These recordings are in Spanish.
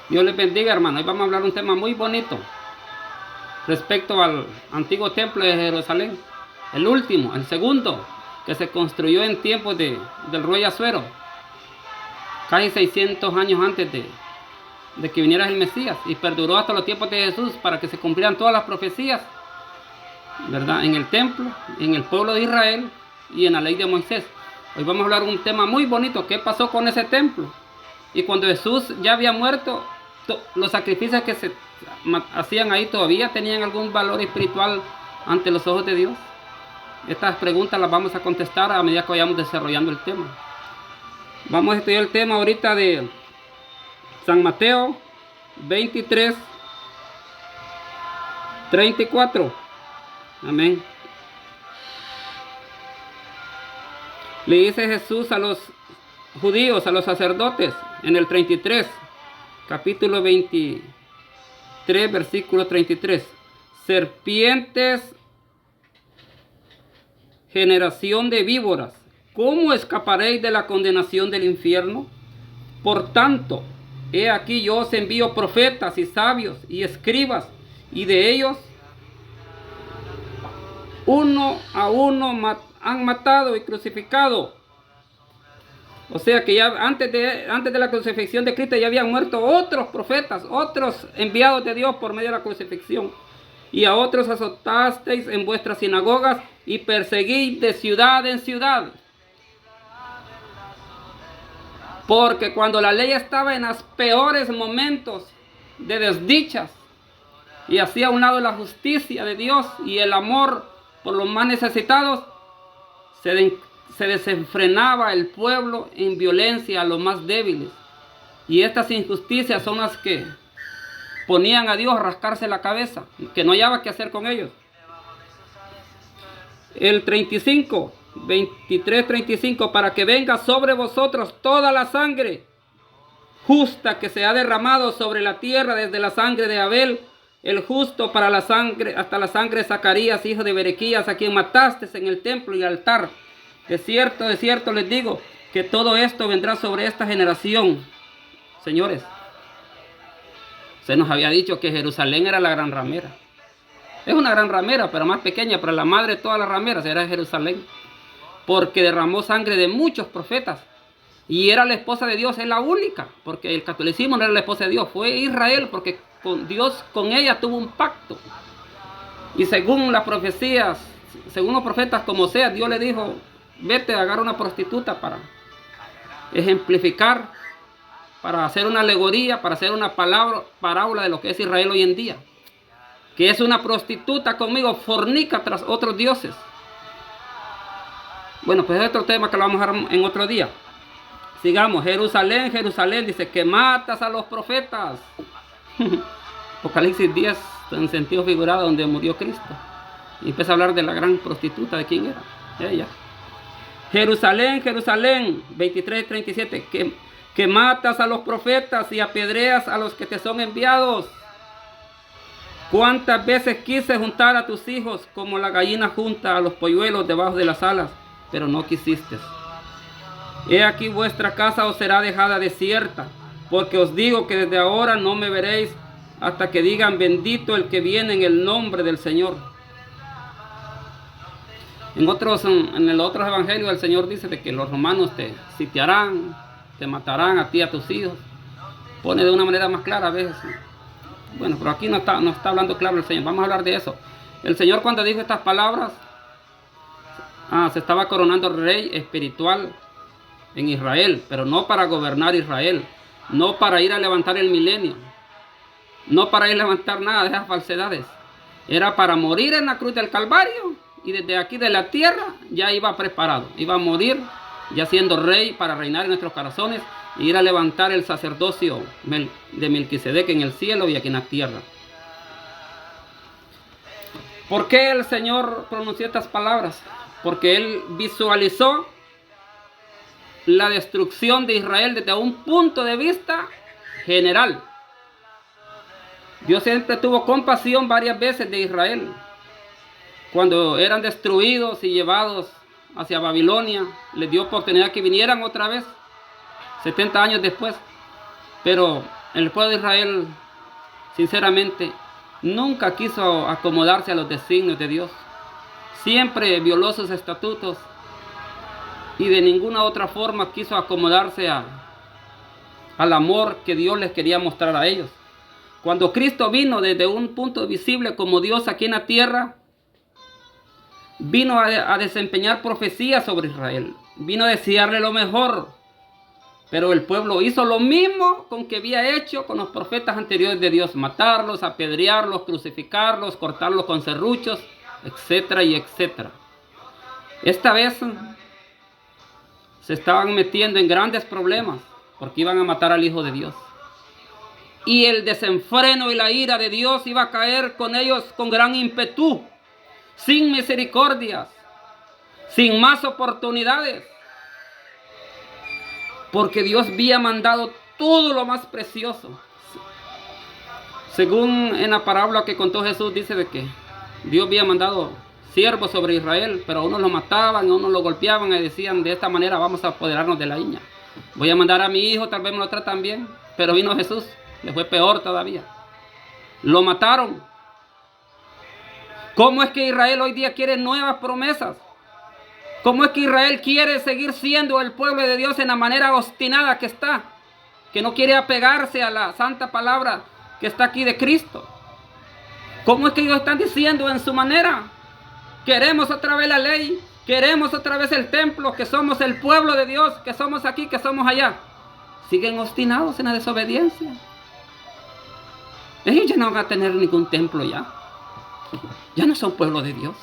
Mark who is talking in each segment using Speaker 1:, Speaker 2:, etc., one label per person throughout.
Speaker 1: Dios les bendiga, hermano. Hoy vamos a hablar de un tema muy bonito respecto al antiguo templo de Jerusalén. El último, el segundo, que se construyó en tiempos del rey Asuero, casi 600 años antes de que viniera el Mesías, y perduró hasta los tiempos de Jesús para que se cumplieran todas las profecías, ¿verdad? En el templo, en el pueblo de Israel y en la ley de Moisés. Hoy vamos a hablar de un tema muy bonito. ¿Qué pasó con ese templo? Y cuando Jesús ya había muerto, los sacrificios que se hacían ahí todavía tenían algún valor espiritual ante los ojos de Dios. Estas preguntas las vamos a contestar a medida que vayamos desarrollando el tema. Vamos a estudiar el tema ahorita de San Mateo 23, 34. Amén. Le dice Jesús a los judíos, a los sacerdotes, en el 33, capítulo 23, versículo 33. Serpientes, generación de víboras, ¿cómo escaparéis de la condenación del infierno? Por tanto, he aquí yo os envío profetas y sabios y escribas, y de ellos uno a uno han matado y crucificado. O sea que ya antes de la crucifixión de Cristo ya habían muerto otros profetas, otros enviados de Dios por medio de la crucifixión. Y a otros azotasteis en vuestras sinagogas y perseguís de ciudad en ciudad. Porque cuando la ley estaba en los peores momentos de desdichas y hacía a un lado la justicia de Dios y el amor por los más necesitados, se desenfrenaba el pueblo en violencia a los más débiles. Y estas injusticias son las que ponían a Dios a rascarse la cabeza, que no hallaba qué hacer con ellos. El 35, 23, 35, para que venga sobre vosotros toda la sangre justa que se ha derramado sobre la tierra, desde la sangre de Abel, el justo, para la sangre, hasta la sangre de Zacarías, hijo de Berequías, a quien mataste en el templo y altar. De cierto les digo, que todo esto vendrá sobre esta generación. Señores, se nos había dicho que Jerusalén era la gran ramera. Es una gran ramera, pero más pequeña, pero la madre de todas las rameras era Jerusalén. Porque derramó sangre de muchos profetas. Y era la esposa de Dios, es la única. Porque el catolicismo no era la esposa de Dios, fue Israel, porque Dios con ella tuvo un pacto. Y según las profecías, según los profetas, como sea, Dios le dijo: vete, agarra una prostituta para ejemplificar, para hacer una alegoría, para hacer una parábola de lo que es Israel hoy en día. Que es una prostituta conmigo, fornica tras otros dioses. Bueno, pues es otro tema que lo vamos a ver en otro día. Sigamos. Jerusalén, Jerusalén, dice que matas a los profetas. Apocalipsis 10, en sentido figurado, donde murió Cristo. Y empieza a hablar de la gran prostituta, ¿de quién era? Ella. Jerusalén, Jerusalén, 23, 37, que matas a los profetas y apedreas a los que te son enviados. ¿Cuántas veces quise juntar a tus hijos como la gallina junta a los polluelos debajo de las alas, pero no quisiste? He aquí vuestra casa os será dejada desierta, porque os digo que desde ahora no me veréis hasta que digan: bendito el que viene en el nombre del Señor. En el otro evangelio el Señor dice de que los romanos te sitiarán, te matarán a ti y a tus hijos. Pone de una manera más clara a veces. Bueno, pero aquí no está hablando claro el Señor. Vamos a hablar de eso. El Señor, cuando dijo estas palabras, se estaba coronando rey espiritual en Israel, pero no para gobernar Israel, no para ir a levantar el milenio, no para ir a levantar nada de esas falsedades. Era para morir en la cruz del Calvario, y desde aquí de la tierra ya iba preparado, iba a morir ya siendo rey para reinar en nuestros corazones e ir a levantar el sacerdocio de Melquisedec en el cielo y aquí en la tierra. ¿Por qué el Señor pronunció estas palabras? Porque Él visualizó la destrucción de Israel desde un punto de vista general. Dios siempre tuvo compasión varias veces de Israel. Cuando eran destruidos y llevados hacia Babilonia, les dio oportunidad que vinieran otra vez, 70 años después. Pero El pueblo de Israel, sinceramente, nunca quiso acomodarse a los designios de Dios. Siempre violó sus estatutos y de ninguna otra forma quiso acomodarse al amor que Dios les quería mostrar a ellos. Cuando Cristo vino desde un punto visible como Dios aquí en la tierra, vino a desempeñar profecías sobre Israel. Vino a desearle lo mejor. Pero el pueblo hizo lo mismo con que había hecho con los profetas anteriores de Dios. Matarlos, apedrearlos, crucificarlos, cortarlos con serruchos, etcétera y etcétera. Esta vez se estaban metiendo en grandes problemas porque iban a matar al Hijo de Dios. Y el desenfreno y la ira de Dios iba a caer con ellos con gran ímpetu, sin misericordias, sin más oportunidades. Porque Dios había mandado todo lo más precioso. Según en la parábola que contó Jesús, dice de que Dios había mandado siervos sobre Israel, pero a unos lo mataban, a unos lo golpeaban y decían, de esta manera vamos a apoderarnos de la viña. Voy a mandar a mi hijo, tal vez me lo tratan bien. Pero vino Jesús, le fue peor todavía. Lo mataron. ¿Cómo es que Israel hoy día quiere nuevas promesas? ¿Cómo es que Israel quiere seguir siendo el pueblo de Dios en la manera obstinada que está? Que no quiere apegarse a la santa palabra que está aquí de Cristo. ¿Cómo es que ellos están diciendo en su manera? Queremos otra vez la ley, queremos otra vez el templo, que somos el pueblo de Dios, que somos aquí, que somos allá. Siguen obstinados en la desobediencia. Ellos ya no van a tener ningún templo ya. Ya no son pueblo de Dios.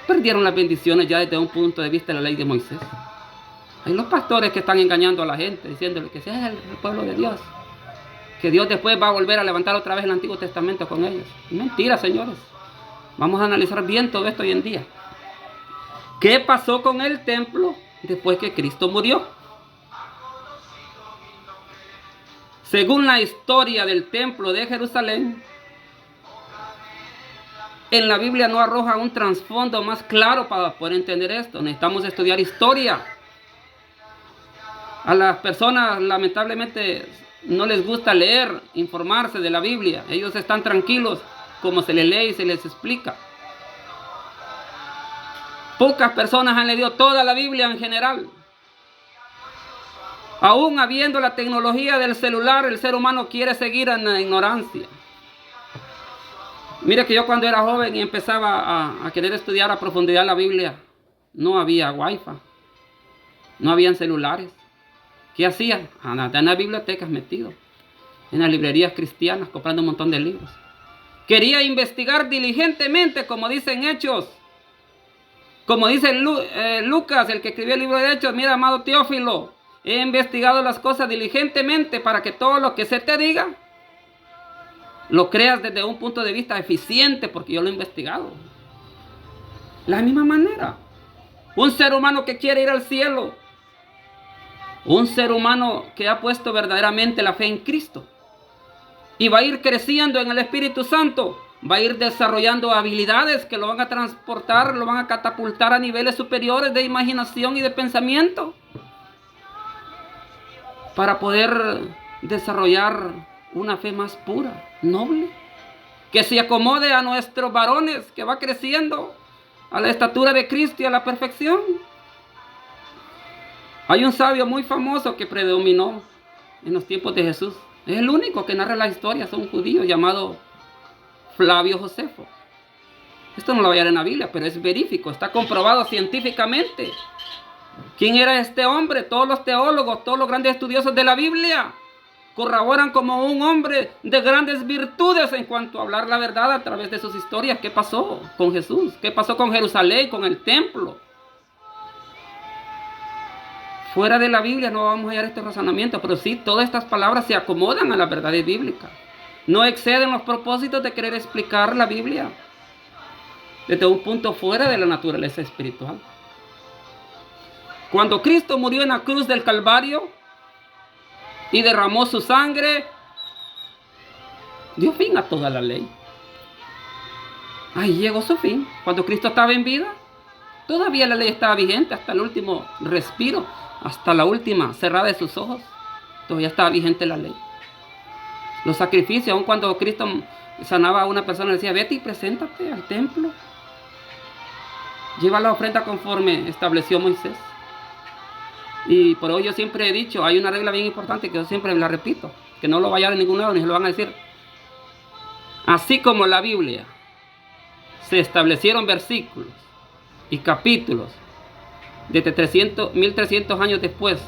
Speaker 1: Perdieron las bendiciones ya desde un punto de vista de la ley de Moisés. Hay los pastores que están engañando a la gente, diciéndole que sea el pueblo de Dios, que Dios después va a volver a levantar otra vez el Antiguo Testamento con ellos. Mentira, señores. Vamos a analizar bien todo esto hoy en día. ¿Qué pasó con el templo después que Cristo murió? Según la historia del templo de Jerusalén, en la Biblia no arroja un trasfondo más claro para poder entender esto. Necesitamos estudiar historia. A las personas lamentablemente no les gusta leer, informarse de la Biblia. Ellos están tranquilos como se les lee y se les explica. Pocas personas han leído toda la Biblia en general. Aún habiendo la tecnología del celular, el ser humano quiere seguir en la ignorancia. Mire que yo cuando era joven y empezaba a querer estudiar a profundidad la Biblia, no había wifi, no habían celulares. ¿Qué hacía? Andaba en las bibliotecas metido, en las librerías cristianas, comprando un montón de libros. Quería investigar diligentemente, como dicen Hechos. Como dice Lucas, el que escribió el libro de Hechos: mira, amado Teófilo, he investigado las cosas diligentemente para que todo lo que se te diga lo creas desde un punto de vista eficiente, porque yo lo he investigado. La misma manera, un ser humano que quiere ir al cielo, un ser humano que ha puesto verdaderamente la fe en Cristo y va a ir creciendo en el Espíritu Santo, va a ir desarrollando habilidades que lo van a transportar, lo van a catapultar a niveles superiores de imaginación y de pensamiento, para poder desarrollar una fe más pura, noble, que se acomode a nuestros varones, que va creciendo a la estatura de Cristo y a la perfección. Hay un sabio muy famoso que predominó en los tiempos de Jesús. Es el único que narra la historia, es un judío llamado Flavio Josefo. Esto no lo va a hallar en la Biblia, pero es verífico, está comprobado científicamente. ¿Quién era este hombre? Todos los teólogos, todos los grandes estudiosos de la Biblia corroboran como un hombre de grandes virtudes en cuanto a hablar la verdad a través de sus historias. ¿Qué pasó con Jesús? ¿Qué pasó con Jerusalén, con el templo? Fuera de la Biblia no vamos a hallar este razonamiento, pero sí, todas estas palabras se acomodan a las verdades bíblicas. No exceden los propósitos de querer explicar la Biblia desde un punto fuera de la naturaleza espiritual. Cuando Cristo murió en la cruz del Calvario y derramó su sangre, dio fin a toda la ley. Ahí llegó su fin. Cuando Cristo estaba en vida, todavía la ley estaba vigente hasta el último respiro, hasta la última cerrada de sus ojos. todavía estaba vigente la ley. Los sacrificios, aun cuando Cristo sanaba a una persona, le decía, vete y preséntate al templo. Lleva la ofrenda conforme estableció Moisés. Y por hoy yo siempre he dicho, hay una regla bien importante que yo siempre la repito, que no lo va a hallar en ningún lado ni se lo van a decir. Así como la Biblia se establecieron versículos y capítulos desde 1300 años después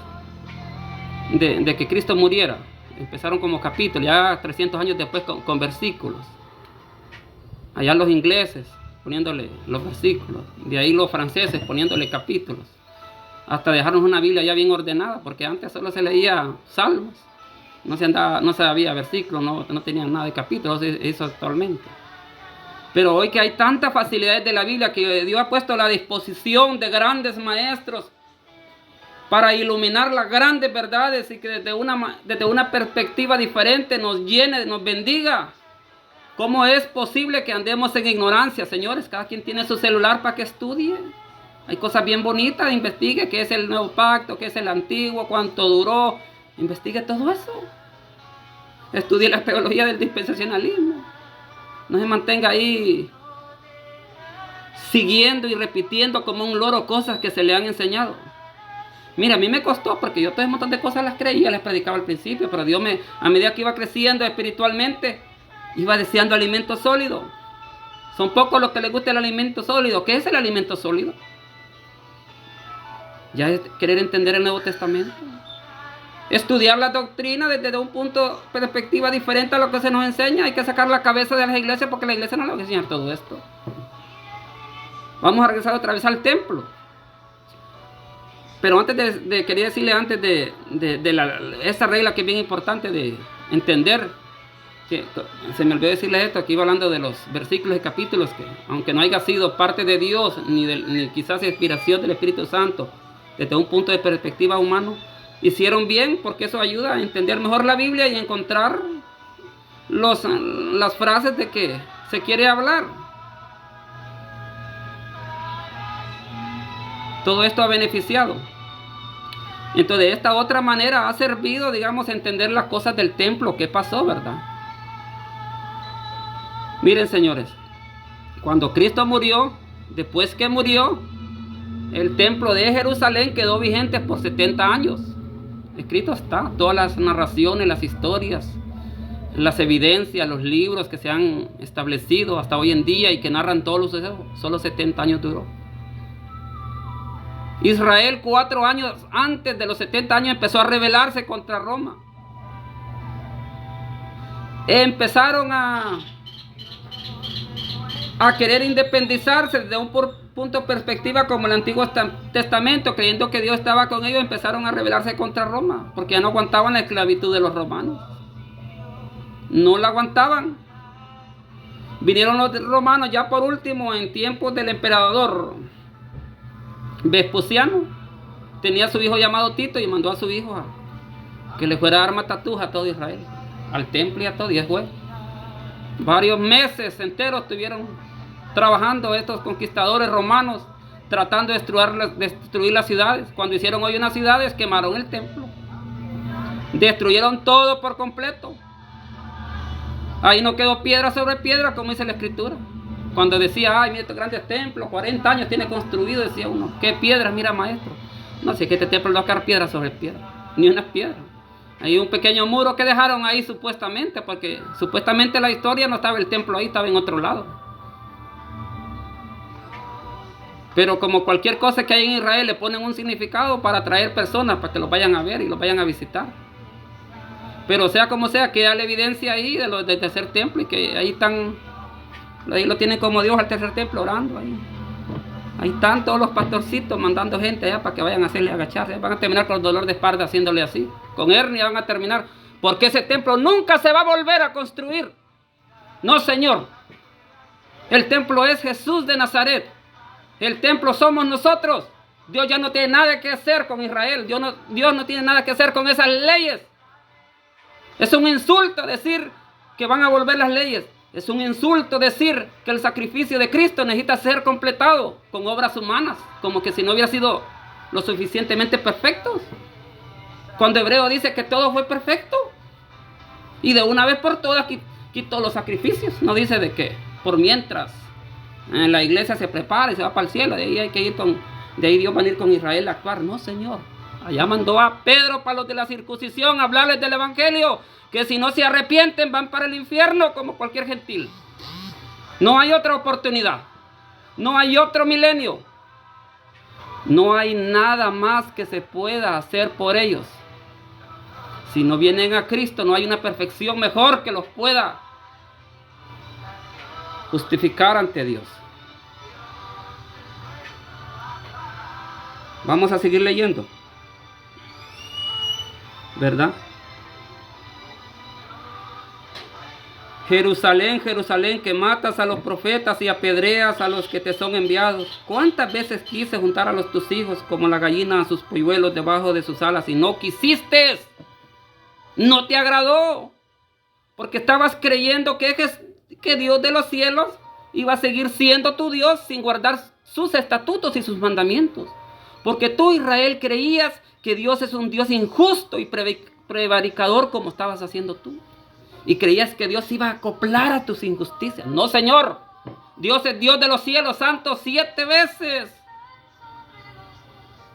Speaker 1: de que Cristo muriera, empezaron como capítulos, ya 300 años después con versículos. Allá los ingleses poniéndole los versículos, de ahí los franceses poniéndole capítulos, hasta dejarnos una Biblia ya bien ordenada, porque antes solo se leía salmos, no se había versículos, no tenían nada de capítulos, eso actualmente. Pero hoy que hay tantas facilidades de la Biblia que Dios ha puesto a la disposición de grandes maestros para iluminar las grandes verdades y que desde una perspectiva diferente nos llene, nos bendiga. ¿Cómo es posible que andemos en ignorancia, señores? Cada quien tiene su celular para que estudie. Hay cosas bien bonitas, investigue qué es el nuevo pacto, qué es el antiguo, cuánto duró. Investigue todo eso. Estudie la teología del dispensacionalismo. No se mantenga ahí siguiendo y repitiendo como un loro cosas que se le han enseñado. Mira, a mí me costó porque yo todo un montón de cosas las creía, las predicaba al principio, pero Dios a medida que iba creciendo espiritualmente, iba deseando alimento sólido. Son pocos los que les gusta el alimento sólido. ¿Qué es el alimento sólido? Ya es querer entender el Nuevo Testamento. Estudiar la doctrina desde un punto de perspectiva diferente a lo que se nos enseña. Hay que sacar la cabeza de las iglesias porque la iglesia no le va a enseñar todo esto. Vamos a regresar otra vez al templo. Pero antes quería decirle antes de esa regla que es bien importante de entender, que se me olvidó decirles esto, aquí iba hablando de los versículos y capítulos que aunque no haya sido parte de Dios ni quizás inspiración del Espíritu Santo desde un punto de perspectiva humano, hicieron bien porque eso ayuda a entender mejor la Biblia y encontrar las frases de que se quiere hablar. Todo esto ha beneficiado. Entonces de esta otra manera ha servido, digamos, entender las cosas del templo, qué pasó, ¿verdad? Miren, señores, cuando Cristo murió, después que murió, el templo de Jerusalén quedó vigente por 70 años. Escrito está, todas las narraciones, las historias, las evidencias, los libros que se han establecido hasta hoy en día y que narran todos los sucesos, solo 70 años duró. Israel 4 años antes de los 70 años empezó a rebelarse contra Roma. Empezaron a querer independizarse desde un punto de perspectiva como el Antiguo Testamento, creyendo que Dios estaba con ellos. Empezaron a rebelarse contra Roma porque ya no aguantaban la esclavitud de los romanos. No la aguantaban. Vinieron los romanos ya por último en tiempos del emperador Vespasiano. Tenía a su hijo llamado Tito y mandó a su hijo a que le fuera a dar matatús a todo Israel, al templo y a todo. Y fue varios meses enteros estuvieron trabajando estos conquistadores romanos tratando de destruir las ciudades. Cuando hicieron hoy unas ciudades, quemaron el templo, destruyeron todo por completo. Ahí no quedó piedra sobre piedra, como dice la escritura. Cuando decía, ay, mira estos grandes templos, 40 años tiene construido, decía uno, ¿qué piedras? Mira, maestro. No sé, que este templo no va a quedar piedra sobre piedra, ni una piedra. Hay un pequeño muro que dejaron ahí supuestamente, porque supuestamente la historia no estaba el templo ahí, estaba en otro lado. Pero como cualquier cosa que hay en Israel, le ponen un significado para atraer personas, para que los vayan a ver y los vayan a visitar. Pero sea como sea, queda la evidencia ahí del tercer templo y que ahí lo tienen como Dios al tercer templo orando ahí. Ahí están todos los pastorcitos mandando gente allá para que vayan a hacerle agacharse. Van a terminar con dolor de espalda haciéndole así. Con hernia van a terminar. Porque ese templo nunca se va a volver a construir. No, señor. El templo es Jesús de Nazaret. El templo somos nosotros. Dios ya no tiene nada que hacer con Israel. Dios no tiene nada que hacer con esas leyes. Es un insulto decir que van a volver las leyes. Es un insulto decir que el sacrificio de Cristo necesita ser completado con obras humanas, como que si no hubiera sido lo suficientemente perfectos. Cuando Hebreo dice que todo fue perfecto. Y de una vez por todas quitó los sacrificios. No dice de que por mientras la iglesia se prepara y se va para el cielo, de ahí hay que ir de ahí Dios va a ir con Israel a actuar. No, Señor. Allá mandó a Pedro para los de la circuncisión a hablarles del evangelio, que si no se arrepienten van para el infierno como cualquier gentil. No hay otra oportunidad. No hay otro milenio. No hay nada más que se pueda hacer por ellos. Si no vienen a Cristo, no hay una perfección mejor que los pueda justificar ante Dios. Vamos a seguir leyendo, ¿verdad? Jerusalén, Jerusalén, que matas a los profetas y apedreas a los que te son enviados. ¿Cuántas veces quise juntar a tus hijos como la gallina a sus polluelos debajo de sus alas y no quisiste? No te agradó, porque estabas creyendo que Dios de los cielos iba a seguir siendo tu Dios sin guardar sus estatutos y sus mandamientos. Porque tú, Israel, creías que Dios es un Dios injusto y prevaricador como estabas haciendo tú. Y creías que Dios iba a acoplar a tus injusticias. No, Señor. Dios es Dios de los cielos santos 7 veces.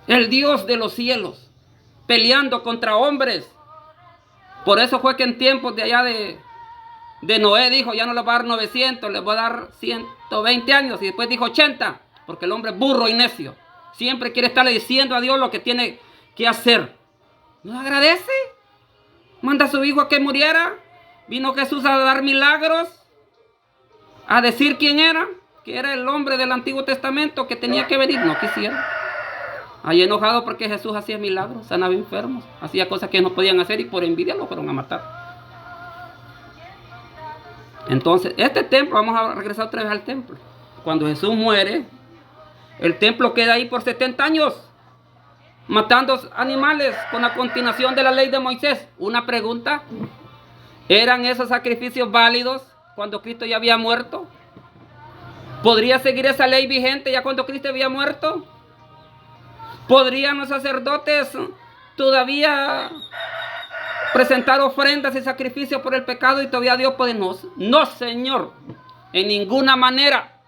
Speaker 1: El Dios de los cielos, peleando contra hombres. Por eso fue que en tiempos de allá de Noé dijo, ya no les voy a dar 900, les voy a dar 120 años. Y después dijo 80, porque el hombre es burro y necio. Siempre quiere estarle diciendo a Dios lo que tiene que hacer. ¿No agradece? Manda a su hijo a que muriera. Vino Jesús a dar milagros, a decir quién era, que era el hombre del Antiguo Testamento que tenía que venir. No quisiera. Ahí enojado porque Jesús hacía milagros, sanaba enfermos, hacía cosas que no podían hacer y por envidia lo fueron a matar. Entonces, este templo, vamos a regresar otra vez al templo. Cuando Jesús muere, el templo queda ahí por 70 años, matando animales con la continuación de la ley de Moisés. Una pregunta, ¿eran esos sacrificios válidos cuando Cristo ya había muerto? ¿Podría seguir esa ley vigente ya cuando Cristo había muerto? ¿Podrían los sacerdotes todavía presentar ofrendas y sacrificios por el pecado y todavía Dios puede? No, Señor, en ninguna manera.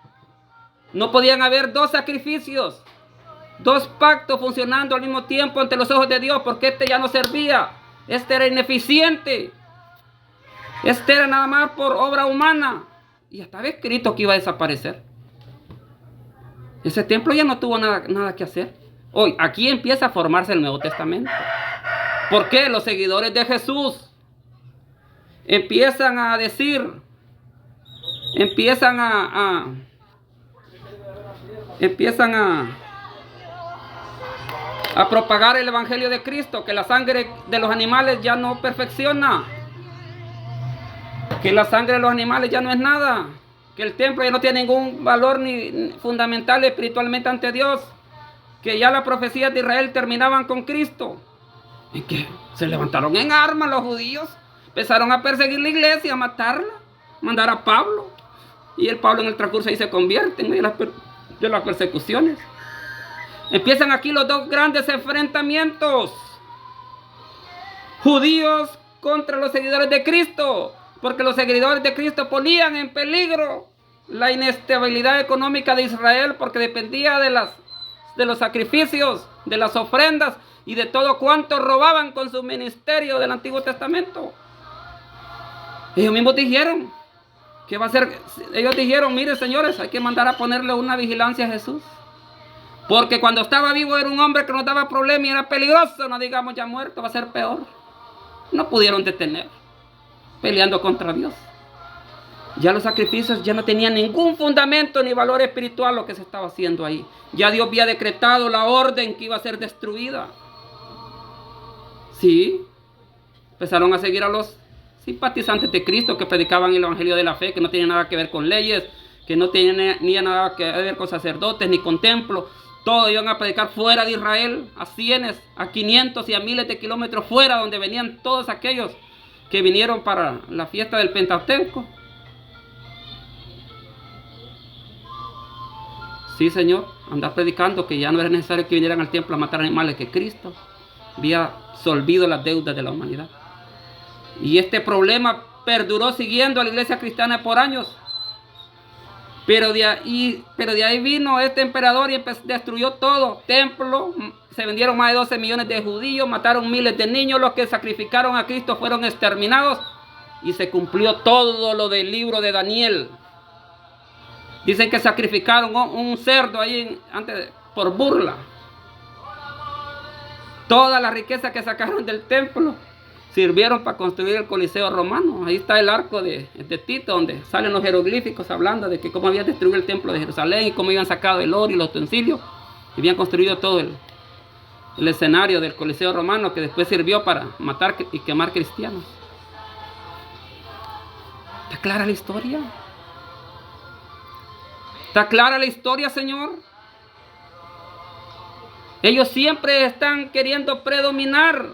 Speaker 1: No podían haber 2 sacrificios, 2 pactos funcionando al mismo tiempo ante los ojos de Dios, porque este ya no servía, este era ineficiente, este era nada más por obra humana, y estaba escrito que iba a desaparecer. Ese templo ya no tuvo nada que hacer. Hoy, aquí empieza a formarse el Nuevo Testamento. ¿Por qué? Los seguidores de Jesús empiezan a decir, empiezan a propagar el evangelio de Cristo, que la sangre de los animales ya no perfecciona, que la sangre de los animales ya no es nada, que el templo ya no tiene ningún valor ni fundamental espiritualmente ante Dios, que ya las profecías de Israel terminaban con Cristo. Y que se levantaron en armas los judíos, empezaron a perseguir la iglesia, a matarla, mandar a Pablo, y el Pablo en el transcurso ahí se convierte en medio de las persecuciones. Empiezan aquí los 2 grandes enfrentamientos, judíos contra los seguidores de Cristo, porque los seguidores de Cristo ponían en peligro la inestabilidad económica de Israel, porque dependía de los sacrificios, de las ofrendas y de todo cuanto robaban con su ministerio del Antiguo Testamento. Ellos mismos dijeron, ¿qué va a hacer? Ellos dijeron, mire señores, hay que mandar a ponerle una vigilancia a Jesús, porque cuando estaba vivo era un hombre que nos daba problemas y era peligroso, no digamos ya muerto, va a ser peor. No pudieron detener, peleando contra Dios. Ya los sacrificios ya no tenían ningún fundamento ni valor espiritual lo que se estaba haciendo ahí. Ya Dios había decretado la orden que iba a ser destruida. Sí, empezaron a seguir a los simpatizantes de Cristo que predicaban el evangelio de la fe, que no tenía nada que ver con leyes, que no tenía ni nada que ver con sacerdotes ni con templos. Todos iban a predicar fuera de Israel, a cienes, a 500 y a miles de kilómetros fuera, donde venían todos aquellos que vinieron para la fiesta del Pentateuco. Sí, Señor, andar predicando que ya no era necesario que vinieran al templo a matar animales, que Cristo había absolvido las deudas de la humanidad. Y este problema perduró siguiendo a la iglesia cristiana por años. Pero de ahí vino este emperador y destruyó todo. Templo, se vendieron más de 12 millones de judíos, mataron miles de niños, los que sacrificaron a Cristo fueron exterminados. Y se cumplió todo lo del libro de Daniel. Dicen que sacrificaron un cerdo ahí por burla. Toda la riqueza que sacaron del templo sirvieron para construir el Coliseo romano. Ahí está el arco de Tito, donde salen los jeroglíficos hablando de que cómo habían destruido el templo de Jerusalén y cómo habían sacado el oro y los utensilios. Y habían construido todo el escenario del Coliseo romano, que después sirvió para matar y quemar cristianos. ¿Está clara la historia? ¿Está clara la historia, Señor? Ellos siempre están queriendo predominar.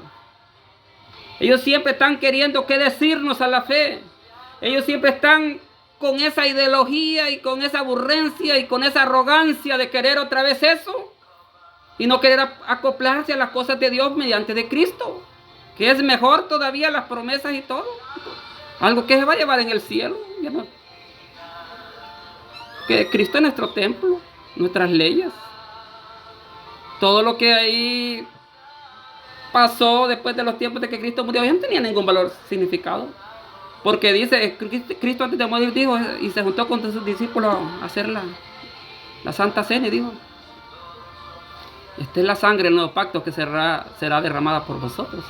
Speaker 1: Ellos siempre están queriendo qué decirnos a la fe. Ellos siempre están con esa ideología y con esa aburrencia y con esa arrogancia de querer otra vez eso. Y no querer acoplarse a las cosas de Dios mediante de Cristo. Que es mejor todavía las promesas y todo. Algo que se va a llevar en el cielo. Que Cristo es nuestro templo, nuestras leyes. Todo lo que ahí pasó después de los tiempos de que Cristo murió ya no tenía ningún valor, significado. Porque dice, Cristo antes de morir dijo, y se juntó con sus discípulos a hacer la Santa Cena y dijo, esta es la sangre del nuevo pacto que será derramada por vosotros.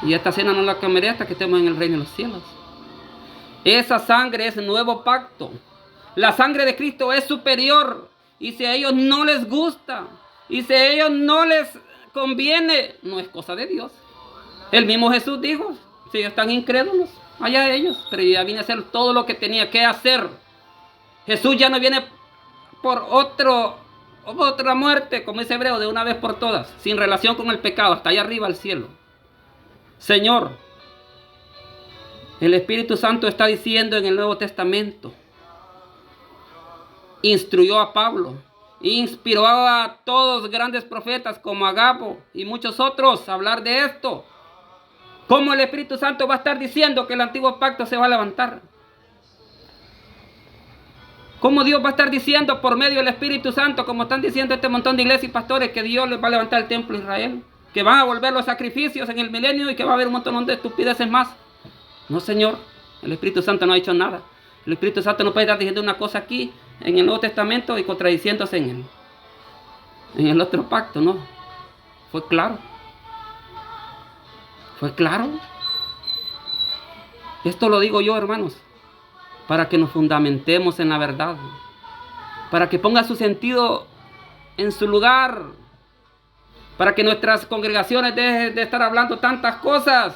Speaker 1: Y esta cena no la comeré hasta que estemos en el reino de los cielos. Esa sangre es el nuevo pacto. La sangre de Cristo es superior. Y si a ellos no les gusta, y si a ellos no les conviene, no es cosa de Dios. El mismo Jesús dijo, si ellos están incrédulos, allá ellos. Pero ya vine a hacer todo lo que tenía que hacer. Jesús ya no viene por otra muerte, como dice Hebreo, de una vez por todas, sin relación con el pecado, hasta allá arriba al cielo. Señor, el Espíritu Santo está diciendo en el Nuevo Testamento, instruyó a Pablo, inspiró a todos grandes profetas como Agabo y muchos otros a hablar de esto. ¿Cómo el Espíritu Santo va a estar diciendo que el antiguo pacto se va a levantar? ¿Cómo Dios va a estar diciendo por medio del Espíritu Santo, como están diciendo este montón de iglesias y pastores, que Dios les va a levantar el templo de Israel? Que van a volver los sacrificios en el milenio y que va a haber un montón de estupideces más. No, Señor, el Espíritu Santo no ha dicho nada. El Espíritu Santo no puede estar diciendo una cosa aquí en el Nuevo Testamento y contradiciéndose en el otro pacto, no. Fue claro. Fue claro. Esto lo digo yo, hermanos, para que nos fundamentemos en la verdad, para que ponga su sentido en su lugar, para que nuestras congregaciones dejen de estar hablando tantas cosas,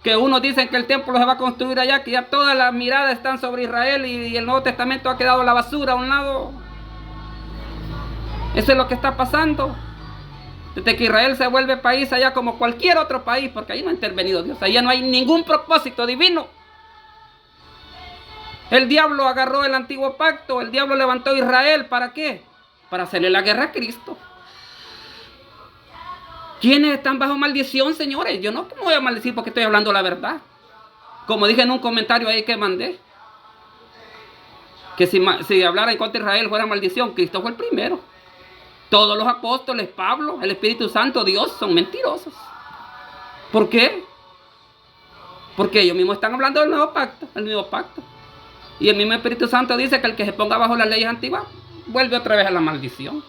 Speaker 1: que unos dicen que el templo se va a construir allá, que ya todas las miradas están sobre Israel y el Nuevo Testamento ha quedado la basura a un lado. Eso es lo que está pasando. Desde que Israel se vuelve país allá como cualquier otro país, porque ahí no ha intervenido Dios, allá no hay ningún propósito divino. El diablo agarró el antiguo pacto, el diablo levantó a Israel, ¿para qué? Para hacerle la guerra a Cristo. ¿Quiénes están bajo maldición, señores? Yo no me voy a maldecir porque estoy hablando la verdad. Como dije en un comentario ahí que mandé, que si hablara en contra de Israel fuera maldición, Cristo fue el primero. Todos los apóstoles, Pablo, el Espíritu Santo, Dios, son mentirosos. ¿Por qué? Porque ellos mismos están hablando del nuevo pacto, el nuevo pacto. Y el mismo Espíritu Santo dice que el que se ponga bajo las leyes antiguas vuelve otra vez a la maldición.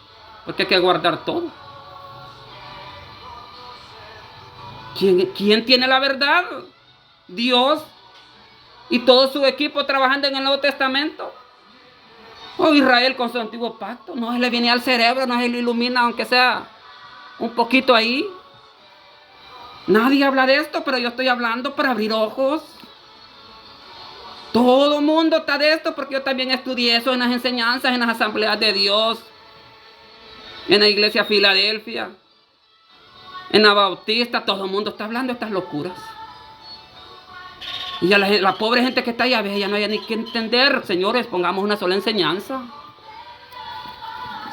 Speaker 1: Porque hay que guardar todo. ¿Quién tiene la verdad? Dios y todo su equipo trabajando en el Nuevo Testamento. O Israel con su antiguo pacto. No se le viene al cerebro, no se le ilumina, aunque sea un poquito ahí. Nadie habla de esto, pero yo estoy hablando para abrir ojos. Todo el mundo está de esto porque yo también estudié eso en las enseñanzas, en las asambleas de Dios, en la iglesia Filadelfia, en la Bautista. Todo el mundo está hablando de estas locuras. Y a la pobre gente que está allá, ya no hay ni que entender. Señores, pongamos una sola enseñanza.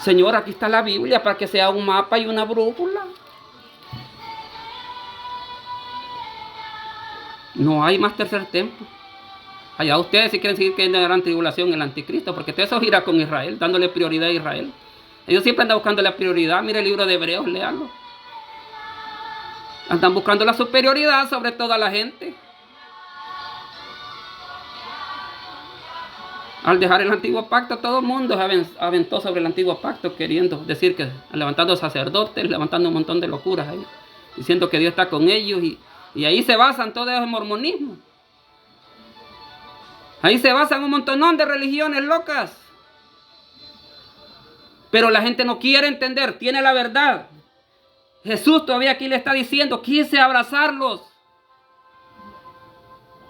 Speaker 1: Señor, aquí está la Biblia para que sea un mapa y una brújula. No hay más tercer templo. Allá ustedes si quieren seguir que hay una gran tribulación en el anticristo, porque todo eso gira con Israel, dándole prioridad a Israel. Ellos siempre andan buscando la prioridad. Mire el libro de Hebreos, léanlo. Andan buscando la superioridad sobre toda la gente. Al dejar el antiguo pacto, todo el mundo se aventó sobre el antiguo pacto, queriendo decir que levantando sacerdotes, levantando un montón de locuras ahí, diciendo que Dios está con ellos, y ahí se basan todo el mormonismo. Ahí se basan un montón de religiones locas. Pero la gente no quiere entender, tiene la verdad. Jesús todavía aquí le está diciendo, quise abrazarlos.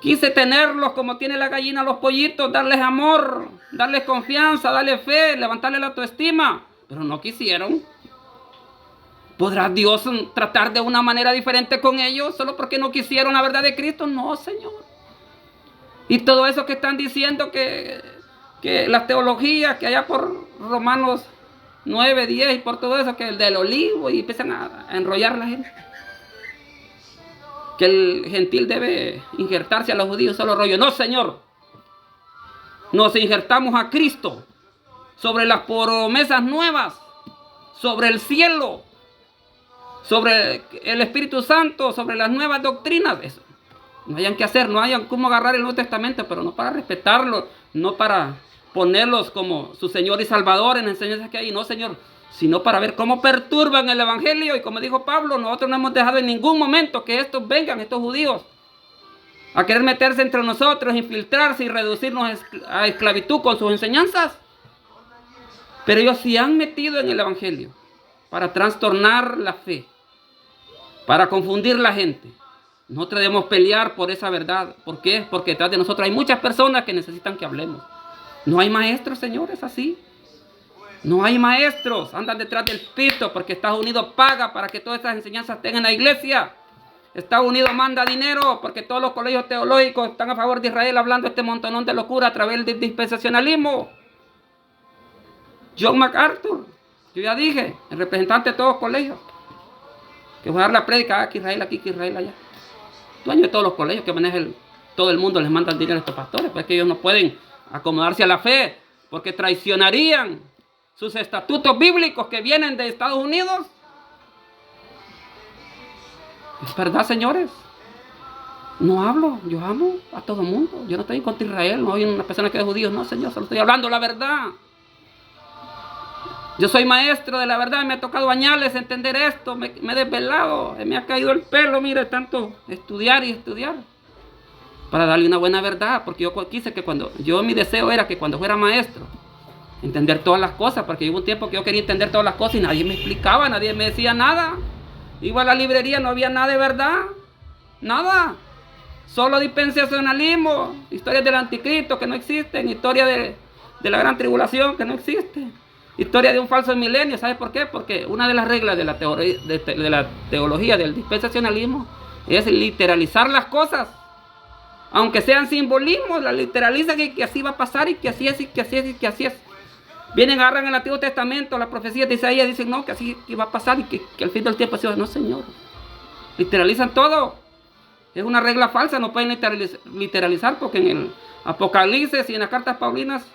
Speaker 1: Quise tenerlos como tiene la gallina a los pollitos, darles amor, darles confianza, darles fe, levantarles la autoestima. Pero no quisieron. ¿Podrá Dios tratar de una manera diferente con ellos solo porque no quisieron la verdad de Cristo? No, Señor. Y todo eso que están diciendo que las teologías que allá por Romanos 9, 10 y por todo eso, que el del olivo, y empiezan a enrollar a la gente. Que el gentil debe injertarse a los judíos, solo rollo. No, Señor. Nos injertamos a Cristo sobre las promesas nuevas, sobre el cielo, sobre el Espíritu Santo, sobre las nuevas doctrinas. Eso. No hayan que hacer, no hayan cómo agarrar el Nuevo Testamento, pero no para respetarlo, no para ponerlos como su Señor y Salvador en las enseñanzas que hay. No, Señor, sino para ver cómo perturban el Evangelio. Y como dijo Pablo, nosotros no hemos dejado en ningún momento que estos vengan, estos judíos, a querer meterse entre nosotros, infiltrarse y reducirnos a esclavitud con sus enseñanzas. Pero ellos se han metido en el Evangelio para trastornar la fe, para confundir la gente. Nosotros debemos pelear por esa verdad. ¿Por qué? Porque detrás de nosotros hay muchas personas que necesitan que hablemos. No hay maestros, señores, así. No hay maestros. Andan detrás del pito porque Estados Unidos paga para que todas esas enseñanzas estén en la iglesia. Estados Unidos manda dinero porque todos los colegios teológicos están a favor de Israel hablando este montonón de locura a través del dispensacionalismo. John MacArthur, yo ya dije, el representante de todos los colegios, que va a dar la prédica aquí Israel, aquí que Israel allá. Dueño de todos los colegios que maneja todo el mundo les manda el dinero a estos pastores, pues que ellos no pueden acomodarse a la fe porque traicionarían sus estatutos bíblicos que vienen de Estados Unidos. Es verdad, señores. No hablo, yo amo a todo el mundo. Yo no estoy en contra de Israel, no hay una persona que es judío. No, Señor, solo estoy hablando la verdad. Yo soy maestro de la verdad, me ha tocado bañarles, entender esto, me he desvelado, me ha caído el pelo, mire, tanto estudiar y estudiar. Para darle una buena verdad, porque yo quise que mi deseo era que cuando fuera maestro, entender todas las cosas, porque hubo un tiempo que yo quería entender todas las cosas y nadie me explicaba, nadie me decía nada. Iba a la librería, no había nada de verdad, nada. Solo dispensacionalismo, historias del anticristo que no existen, historia de la gran tribulación que no existe. Historia de un falso milenio, ¿sabes por qué? Porque una de las reglas de la teología del dispensacionalismo es literalizar las cosas. Aunque sean simbolismos, la literalizan y que así va a pasar y que así es y que así es y que así es. Vienen, agarran el Antiguo Testamento, las profecías de Isaías, dicen no, que así va a pasar y que al fin del tiempo así va. No, Señor. Literalizan todo. Es una regla falsa, no pueden literalizar porque en el Apocalipsis y en las cartas paulinas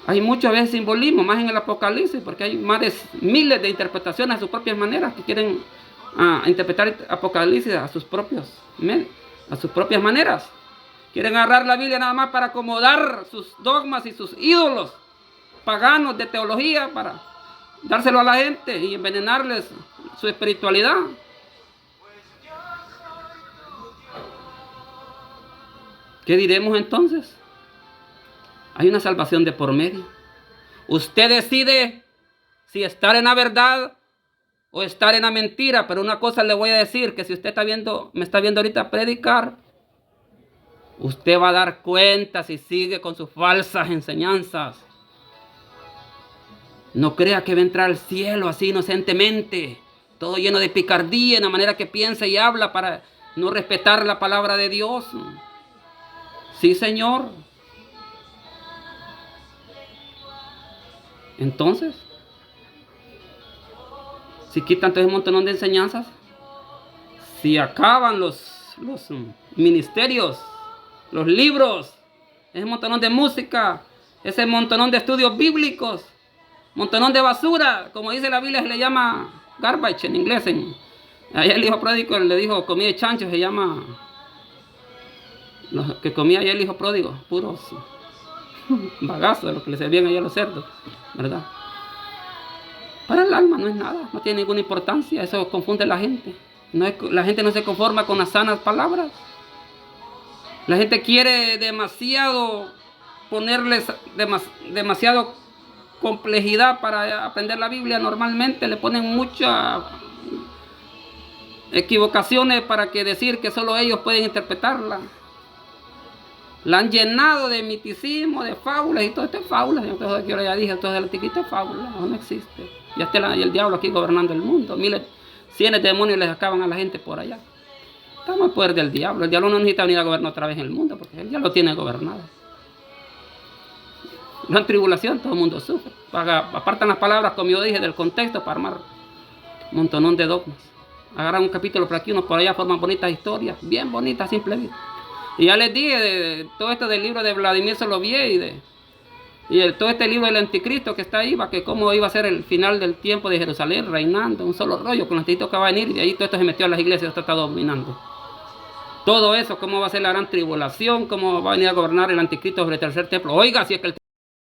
Speaker 1: hay muchas veces simbolismo, más en el Apocalipsis, porque hay más de miles de interpretaciones a sus propias maneras que quieren interpretar Apocalipsis a sus propias maneras. Quieren agarrar la Biblia nada más para acomodar sus dogmas y sus ídolos paganos de teología para dárselo a la gente y envenenarles su espiritualidad. ¿Qué diremos entonces? Hay una salvación de por medio. Usted decide si estar en la verdad o estar en la mentira. Pero una cosa le voy a decir, que si usted me está viendo ahorita predicar, usted va a dar cuenta si sigue con sus falsas enseñanzas. No crea que va a entrar al cielo así inocentemente, todo lleno de picardía en la manera que piensa y habla para no respetar la palabra de Dios. Sí, Señor. Entonces, si quitan todo un montón de enseñanzas, si acaban los los ministerios, los libros, ese montonón de música, ese montonón de estudios bíblicos, montonón de basura, como dice la Biblia, se le llama garbage en inglés. Allá el hijo pródigo le dijo comida de chancho, se llama, lo que comía allá el hijo pródigo, puros bagazos de lo que le servían allá a los cerdos, ¿verdad? Para el alma no es nada, no tiene ninguna importancia, eso confunde a la gente. La gente no se conforma con las sanas palabras. La gente quiere demasiado, ponerles demasiado complejidad para aprender la Biblia. Normalmente le ponen muchas equivocaciones para decir que solo ellos pueden interpretarla. La han llenado de miticismo, de fábulas, y todo esto es fábulas. Entonces, yo ya dije, entonces el anticristo es fábula, no existe. Ya está el diablo aquí gobernando el mundo. Cientos de demonios les acaban a la gente por allá. Estamos en el poder del diablo. El diablo no necesita venir a gobernar otra vez en el mundo, porque él ya lo tiene gobernado. La tribulación, todo el mundo sufre. Apartan las palabras, como yo dije, del contexto para armar un montonón de dogmas. Agarran un capítulo por aquí, unos por allá, forman bonitas historias, bien bonitas, simplemente. Y ya les dije de todo esto del libro de Vladimir Soloviev y todo este libro del anticristo que está ahí, que cómo iba a ser el final del tiempo de Jerusalén, reinando, un solo rollo con el anticristo que va a venir, y de ahí todo esto se metió a las iglesias, esto está dominando. Todo eso, cómo va a ser la gran tribulación, cómo va a venir a gobernar el anticristo sobre el tercer templo. Oiga, si es que el